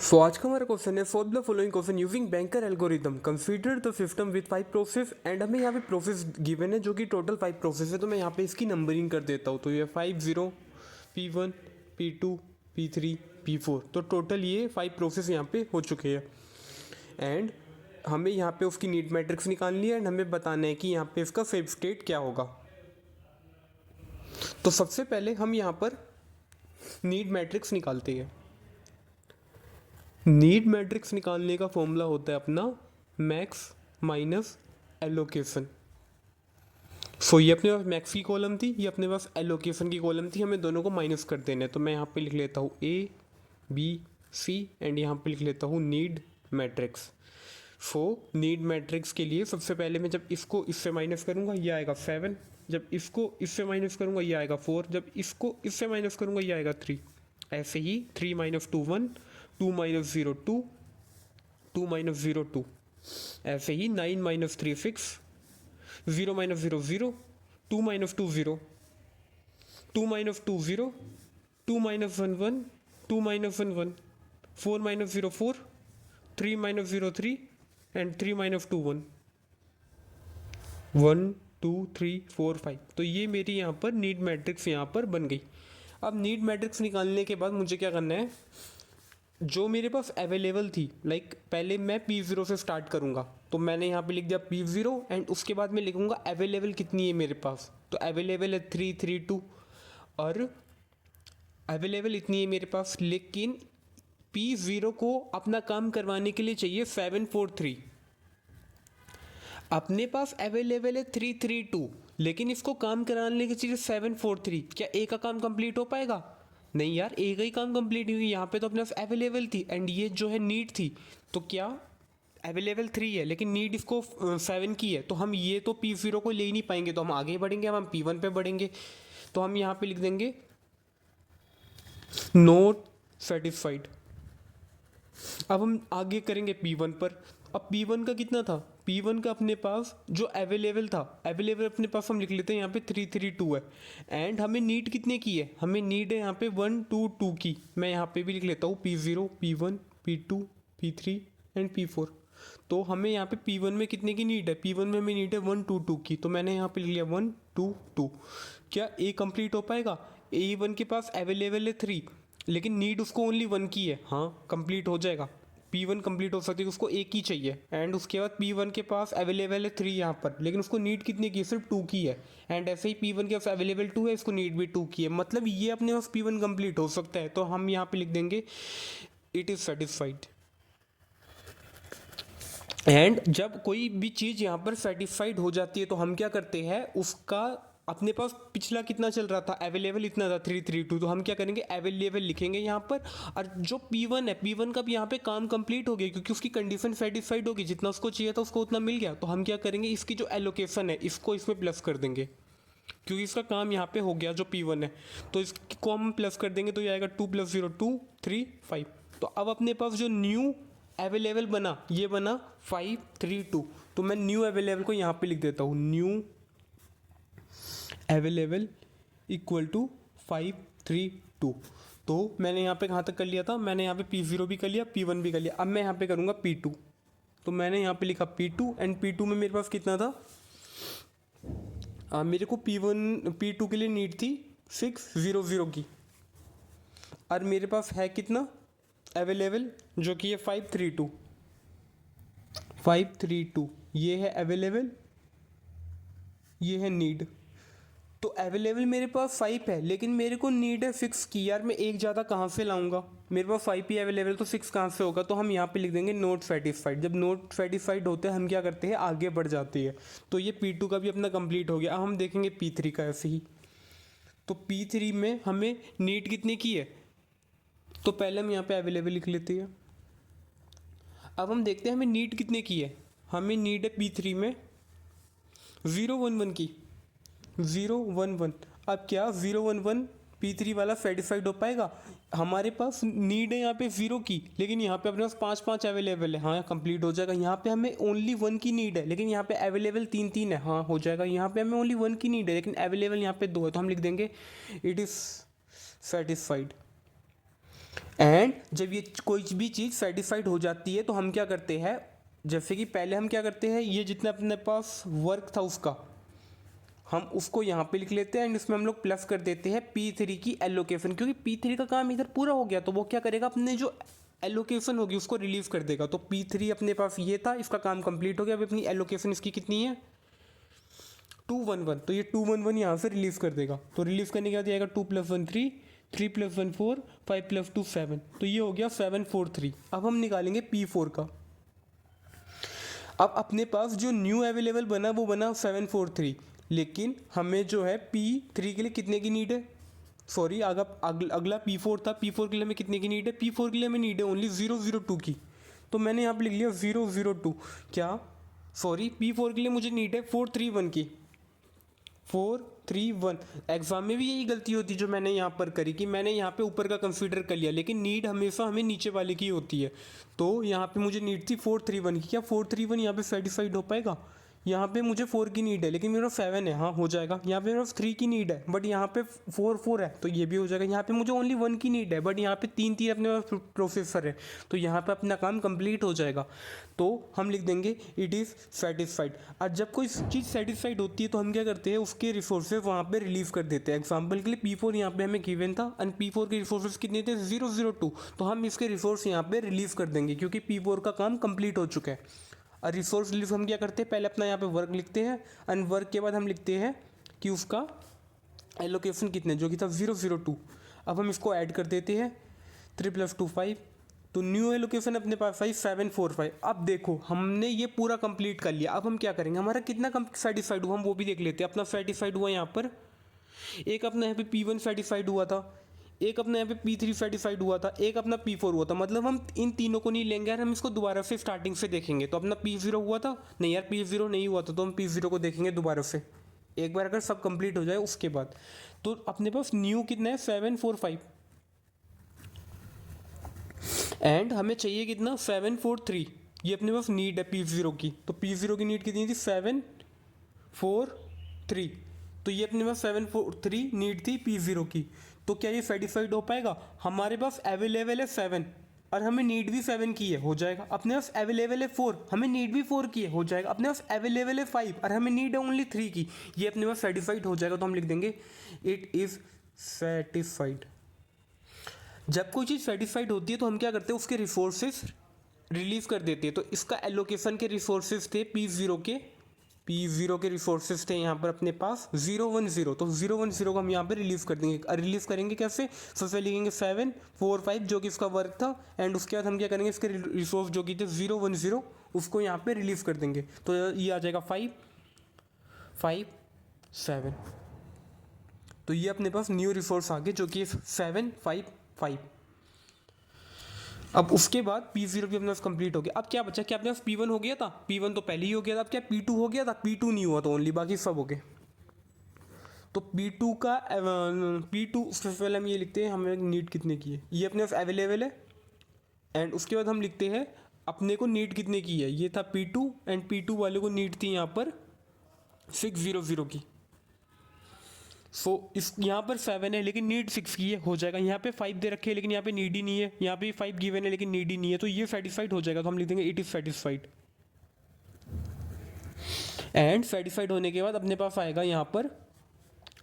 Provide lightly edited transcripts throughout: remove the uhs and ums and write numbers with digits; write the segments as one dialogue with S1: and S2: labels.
S1: सो आज का हमारा क्वेश्चन है solve the following question using banker algorithm consider the system with 5 process and हमें यहाँ पे प्रोसेस गिवन है जो कि टोटल 5 प्रोसेस है। तो मैं यहाँ पे इसकी नंबरिंग कर देता हूँ। तो ये 5 0 P1 P2 P3 P4, तो टोटल ये 5 प्रोसेस यहाँ पे हो चुके हैं। एंड हमें यहाँ पे उसकी नीड मैट्रिक्स निकालनी है एंड हमें बताना है कि यहाँ पे इसका फेब स्टेट क्या होगा। तो सबसे पहले हम यहाँ पर नीड मैट्रिक्स निकालते हैं। नीड मैट्रिक्स निकालने का फॉर्मूला होता है अपना मैक्स माइनस एलोकेशन। सो ये अपने पास मैक्स की कॉलम थी, ये अपने पास एलोकेशन की कॉलम थी, हमें दोनों को माइनस कर देना है। तो मैं यहाँ पे लिख लेता हूँ ए बी सी एंड यहाँ पे लिख लेता हूँ need matrix. So need matrix के लिए सबसे पहले मैं जब इसको इससे माइनस करूँगा ये आएगा 7, जब इसको इससे माइनस करूँगा ये आएगा 4, जब इसको इससे माइनस करूँगा ये आएगा 3। ऐसे ही 3 - 2 1, 2 - 0 2, 2 - 0 2, ऐसे ही 9 - 3 6, 0 - 0 0, 2 - 2 0, 2 - 2 0, 2 - 1 1, 2 - 1 1, 4 - 0 4, 3 - 0 3 एंड 3 - 2 1, 1 2 3 4 5। तो ये मेरी यहाँ पर नीड मैट्रिक्स यहाँ पर बन गई। अब नीड मैट्रिक्स निकालने के बाद मुझे क्या करना है, जो मेरे पास अवेलेबल थी, लाइक पहले मैं P0 से स्टार्ट करूँगा। तो मैंने यहाँ पे लिख दिया P0 एंड उसके बाद मैं लिखूँगा अवेलेबल कितनी है मेरे पास। तो अवेलेबल है 3 3 2 और अवेलेबल इतनी है मेरे पास, लेकिन P0 को अपना काम करवाने के लिए चाहिए 7 4 3। अपने पास अवेलेबल है 3 3 2, लेकिन इसको काम कराने के चाहिए 7 4 3। क्या ए का काम कंप्लीट हो पाएगा? नहीं यार, ए का ही काम कंप्लीट हुई। यहाँ पे तो अपने पास अवेलेबल थी एंड ये जो है नीड थी। तो क्या अवेलेबल 3 है लेकिन नीड इसको 7 की है, तो हम ये तो P0 को ले ही नहीं पाएंगे। तो हम आगे बढ़ेंगे, हम P1 पे बढ़ेंगे। तो हम यहाँ पे लिख देंगे नॉट सेटिस्फाइड। अब हम आगे करेंगे P1 पर। अब P1 का कितना था, P1 का अपने पास जो अवेलेबल था, अवेलेबल अपने पास हम लिख लेते हैं यहाँ पे 3 3 2 है। एंड हमें नीड कितने की है, हमें नीड है यहाँ पे 1 2 2 की। मैं यहाँ पे भी लिख लेता हूँ P0 P1 P2 P3 and P4। तो हमें यहाँ पे P1 में कितने की नीड है, P1 में हमें नीड है 1 2 2 की। तो मैंने यहाँ पे लिख लिया 1 2 2। क्या ए कंप्लीट हो पाएगा? A1 के पास अवेलेबल है 3, लेकिन नीड उसको ओनली 1 की है। हाँ, कंप्लीट हो जाएगा। P1 कंप्लीट हो सकती है, उसको एक ही चाहिए। एंड उसके बाद P1 के पास अवेलेबल है 3 यहाँ पर, लेकिन उसको नीड कितने की है, सिर्फ 2 की है। एंड ऐसे ही P1 के पास अवेलेबल 2 है, इसको नीड भी 2 की है। मतलब ये अपने पास P1 कंप्लीट हो सकता है। तो हम यहाँ पे लिख देंगे इट इज़ सेटिस्फाइड। एंड जब कोई भी चीज़ यहाँ पर सेटिस्फाइड हो जाती है तो हम क्या करते हैं, उसका अपने पास पिछला कितना चल रहा था, अवेलेबल इतना था 3 3 2। तो हम क्या करेंगे, अवेलेबल लिखेंगे यहाँ पर। और जो P1 है, P1 का भी यहाँ पे काम कंप्लीट हो गया क्योंकि उसकी कंडीशन सेटिस्फाइड होगी, जितना उसको चाहिए था उसको उतना मिल गया। तो हम क्या करेंगे, इसकी जो एलोकेशन है इसको इसमें प्लस कर देंगे क्योंकि इसका काम यहाँ पे हो गया जो P1 है। तो इसको हम प्लस कर देंगे तो ये आएगा 2 + 0 2 3 5। तो अब अपने पास जो न्यू अवेलेबल बना, ये बना 5 3 2। तो मैं न्यू अवेलेबल को यहाँ पे लिख देता हूँ, न्यू अवेलेबल इक्वल टू 5 3 2। तो मैंने यहाँ पे कहाँ तक कर लिया था, मैंने यहाँ पे P0 भी कर लिया, P1 भी कर लिया। अब मैं यहाँ पे करूँगा P2। तो मैंने यहाँ पे लिखा P2 एंड P2 में मेरे पास कितना था, मेरे को P2 के लिए नीड थी 6 0 0 की। और मेरे पास है कितना अवेलेबल, जो कि है 5 3 2 5 3 2। ये है अवेलेबल, ये है नीड। तो अवेलेबल मेरे पास 5 है, लेकिन मेरे को नीड है 6 की। यार मैं एक ज़्यादा कहाँ से लाऊंगा, मेरे पास 5 ही अवेलेबल, तो 6 कहाँ से होगा। तो हम यहाँ पे लिख देंगे नॉट सेटिस्फाइड। जब नॉट सेटिस्फाइड होते हैं हम क्या करते हैं, आगे बढ़ जाते हैं। तो ये P2 का भी अपना कंप्लीट हो गया। अब हम देखेंगे P3 का ऐसे ही। तो P3 में हमें नीड कितने की है, तो पहले हम यहाँ पे अवेलेबल लिख लेते हैं। अब हम देखते हैं हमें नीड कितने की है। हमें नीड है P3 में 0 1 1 की, 0 1 1। अब क्या 0 1 1 P3 वाला सेटिस्फाइड हो पाएगा? हमारे पास नीड है यहाँ पे 0 की, लेकिन यहाँ पे अपने पास 5 5 अवेलेबल है। हाँ, कंप्लीट हो जाएगा। यहाँ पे हमें ओनली 1 की नीड है, लेकिन यहाँ पे अवेलेबल 3 3 है। हाँ, हो जाएगा। यहाँ पे हमें ओनली 1 की नीड है, लेकिन अवेलेबल यहाँ पे 2 है। तो हम लिख देंगे इट इज़ सेटिस्फाइड। एंड जब ये कोई भी चीज़ सेटिस्फाइड हो जाती है तो हम क्या करते हैं, जैसे कि पहले हम क्या करते हैं, ये जितना अपने पास वर्क था उसका हम उसको यहाँ पे लिख लेते हैं एंड इसमें हम लोग प्लस कर देते हैं P3 की एलोकेशन, क्योंकि P3 का काम इधर पूरा हो गया तो वो क्या करेगा, अपने जो एलोकेशन होगी उसको रिलीव कर देगा। तो P3 अपने पास ये था, इसका काम कंप्लीट हो गया। अभी अपनी एलोकेशन इसकी कितनी है, 211, तो ये 211 यहाँ से रिलीव कर देगा। तो रिलीव करने के बाद ये आएगा 2 + 1 3, 3 + 1 4, 5 + 2 7, तो ये हो गया 743। अब हम निकालेंगे P4 का। अब अपने पास जो न्यू अवेलेबल बना वो बना 743, लेकिन हमें जो है P3 के लिए कितने की नीड है, सॉरी अगला P4 था, P4 के लिए हमें कितने की नीड है, P4 के लिए हमें नीड है ओनली 002 की। तो मैंने यहाँ पे लिख लिया 002, क्या सॉरी P4 के लिए मुझे नीड है 431 की, 431। एग्जाम में भी यही गलती होती जो मैंने यहाँ पर करी कि मैंने यहाँ पे ऊपर का कंसीडर कर लिया, लेकिन नीड हमेशा हमें नीचे वाले की होती है। तो यहाँ पे मुझे नीड थी 431 की, क्या 431 यहाँ पे सेटिस्फाइड हो पाएगा, यहाँ पे मुझे 4 की नीड है लेकिन मेरा 7 है, हाँ हो जाएगा। यहाँ पे मेरा 3 की नीड है बट यहाँ पे 4 है तो ये भी हो जाएगा। यहाँ पे मुझे ओनली 1 की नीड है बट यहाँ पे 3 अपने पास प्रोसेसर है, तो यहाँ पे अपना काम कंप्लीट हो जाएगा। तो हम लिख देंगे इट इज़ सेटिस्फाइड। और जब कोई चीज़ सेटिस्फाइड होती है तो हम क्या करते हैं, उसके रिसोर्सेज वहाँ पे रिलीव कर देते हैं। एग्जाम्पल के लिए P4 यहाँ पे हमें गिवन था एंड P4 के रिसोर्सेज कितने थे, 002, तो हम इसके रिसोर्स यहाँ पे रिलीव कर देंगे क्योंकि P4 का काम कंप्लीट हो चुका है। और रिसोर्स रिलीव हम क्या करते हैं, पहले अपना यहाँ पे वर्क लिखते हैं एंड वर्क के बाद हम लिखते हैं कि उसका एलोकेशन कितने, जो कि था 002। अब हम इसको ऐड कर देते हैं, 3 + 2 5, तो न्यू एलोकेशन अपने पास आई 745। अब देखो हमने ये पूरा कंप्लीट कर लिया। अब हम क्या करेंगे, हमारा कितना सेटिस्फाइड हुआ हम वो भी देख लेते हैं। अपना सेटिस्फाइड हुआ यहाँ पर, एक अपना यहाँ पे P1 सेटिस्फाइड हुआ था, एक अपना यहाँ पे P3 सेटिस्फाइड हुआ था, एक अपना P4 हुआ था। मतलब हम इन तीनों को नहीं लेंगे यार, हम इसको दोबारा से स्टार्टिंग से देखेंगे। तो अपना P0 हुआ था, नहीं यार P0 नहीं हुआ था, तो हम P0 को देखेंगे दोबारा से एक बार अगर सब कंप्लीट हो जाए उसके बाद। तो अपने पास न्यू कितना है, 745 एंड हमें चाहिए कितना, 743। ये अपने पास नीड है P0 की, तो P0 की नीड कितनी थी, 743। तो ये अपने पास 743 नीड थी P0 की। तो क्या ये सेटिस्फाइड हो पाएगा, हमारे पास अवेलेबल है 7 और हमें नीड भी 7 की है, हो जाएगा। अपने पास अवेलेबल है 4, हमें नीड भी 4 की है, हो जाएगा। अपने पास अवेलेबल है 5 और हमें नीड है ओनली 3 की, ये अपने पास सेटिस्फाइड हो जाएगा। तो हम लिख देंगे इट इज़ सेटिस्फाइड। जब कोई चीज़ सेटिस्फाइड होती है तो हम क्या करते हैं, उसके रिसोर्सेज रिलीव कर देते हैं। तो इसका एलोकेशन के रिसोर्सेज थे P0 के रिसोर्सेज थे यहाँ पर अपने पास 010, तो 010 को हम यहाँ पे रिलीव कर देंगे। रिलीव करेंगे कैसे, सबसे लिखेंगे 745 जो कि इसका वर्क था एंड उसके बाद हम क्या करेंगे, इसके रिसोर्स जो कि थे 010 उसको यहाँ पे रिलीव कर देंगे। तो ये आ जाएगा 557। तो ये अपने पास न्यू रिसोर्स आ गए जो कि 755। अब उसके बाद P0 भी अपने पास कंप्लीट हो गया। अब क्या बचा, क्या अपने पास P1 हो गया था, P1 तो पहले ही हो गया था। अब क्या P2 हो गया था, P2 नहीं हुआ, तो ओनली बाकी सब हो गए। तो P2 का P2 सबसे पहले हम ये लिखते हैं हमें नीड कितने की है, ये अपने पास अवेलेबल है एंड उसके बाद हम लिखते हैं अपने को नीड कितने की है, ये था P2 एंड P2 वाले को नीड थी यहाँ पर 600 की। सो इस यहाँ पर 7 है लेकिन नीड 6 की है, हो जाएगा। यहाँ पे 5 दे रखे हैं लेकिन यहाँ पे नीड ही नहीं है, यहाँ पे 5 गिवन है लेकिन नीड ही नहीं है, तो ये सेटिस्फाइड हो जाएगा। तो हम लिख देंगे it is satisfied. And satisfied होने के बाद अपने पास आएगा यहाँ पर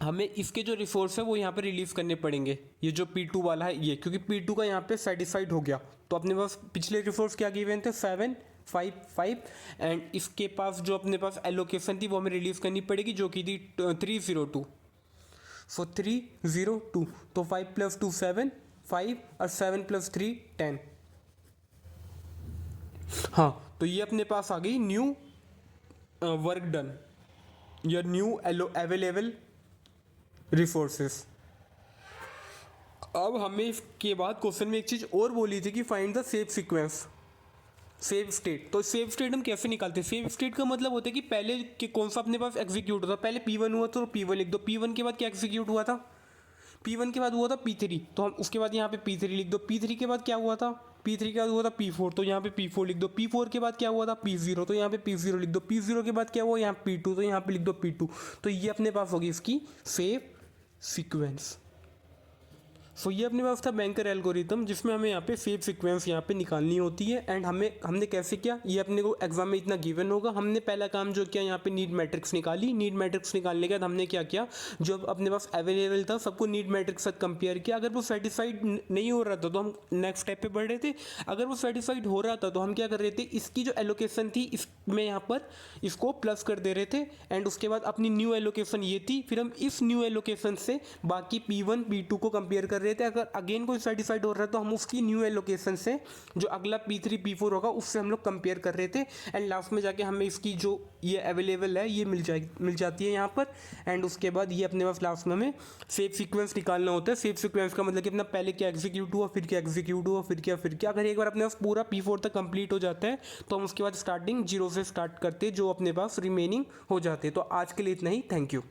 S1: हमें इसके जो रिसोर्स है वो यहाँ पे रिलीव करने पड़ेंगे, ये जो P2 वाला है ये, क्योंकि P2 का यहाँ पे सेटिस्फाइड हो गया। तो अपने पास पिछले रिसोर्स क्या गिवन थे, 755 एंड इसके पास जो अपने पास एलोकेशन थी वो हमें रिलीव करनी पड़ेगी जो कि थी 302। सो 302, तो 5 + 2 7, 5 और 7 + 3 10। हाँ, तो ये अपने पास आ गई न्यू वर्क डन या न्यू अवेलेबल रिसोर्सेस। अब हमें इसके बाद क्वेश्चन में एक चीज़ और बोली थी कि find the save sequence, save state. तो सेव स्टेट हम कैसे निकालते हैं, सेव स्टेट का मतलब होता है कि पहले कि कौन सा अपने पास एग्जीक्यूट होता, पहले P1 हुआ तो P1 लिख दो, P1 के बाद क्या एग्जीक्यूट हुआ था, P1 के बाद हुआ था P3, तो हम उसके बाद यहाँ पे P3 लिख दो। P3 के बाद क्या हुआ था, P3 के बाद हुआ था P4, तो यहाँ पे P4 लिख दो। P4 के बाद क्या हुआ था, P0, तो यहाँ पे P0 लिख दो। P0 के बाद क्या हुआ, यहाँ P2, तो यहाँ पे लिख दो P2। तो ये अपने पास होगी इसकी सेव सीक्वेंस। सो ये अपने पास था बैंकर एल्गोरिथम, जिसमें हमें यहाँ पे फेब सीक्वेंस यहाँ पे निकालनी होती है। एंड हमने कैसे किया, ये अपने को एग्जाम में इतना गिवन होगा। हमने पहला काम जो किया, यहाँ पे नीड मैट्रिक्स निकाली। नीड मैट्रिक्स निकालने के बाद हमने क्या किया, जो अपने पास अवेलेबल था सबको नीड मैट्रिक्स साथ कंपेयर किया। अगर वो सेटिस्फाइड नहीं हो रहा था तो हम नेक्स्ट स्टेप पे बढ़ रहे थे। अगर वो सेटिस्फाइड हो रहा था तो हम क्या कर रहे थे, इसकी जो एलोकेशन थी इसमें यहाँ पर इसको प्लस कर दे रहे थे। एंड उसके बाद अपनी न्यू एलोकेशन ये थी, फिर हम इस न्यू एलोकेशन से बाकी P1 P2 को कंपेयर कर रहे थे। अगर अगेन कोई सेटिस्फाइड हो रहा है तो हम उसकी न्यू एलोकेशन से जो अगला P3 P4 होगा उससे हम लोग कंपेयर कर रहे थे। एंड लास्ट में जाके हमें इसकी जो ये अवेलेबल है ये मिल जाती है यहाँ पर। एंड उसके बाद ये अपने पास लास्ट में हमें फेब सीक्वेंस निकालना होता है। फेब सीक्वेंस का मतलब कि अपना पहले क्या एग्जीक्यूट हुआ, फिर क्या एग्जीक्यूट हुआ, फिर क्या। अगर एक बार अपने पास पूरा P4 तक कंप्लीट हो जाता है तो हम उसके बाद स्टार्टिंग 0 से स्टार्ट करते जो अपने पास रिमेनिंग हो जाते। तो आज के लिए इतना ही, थैंक यू।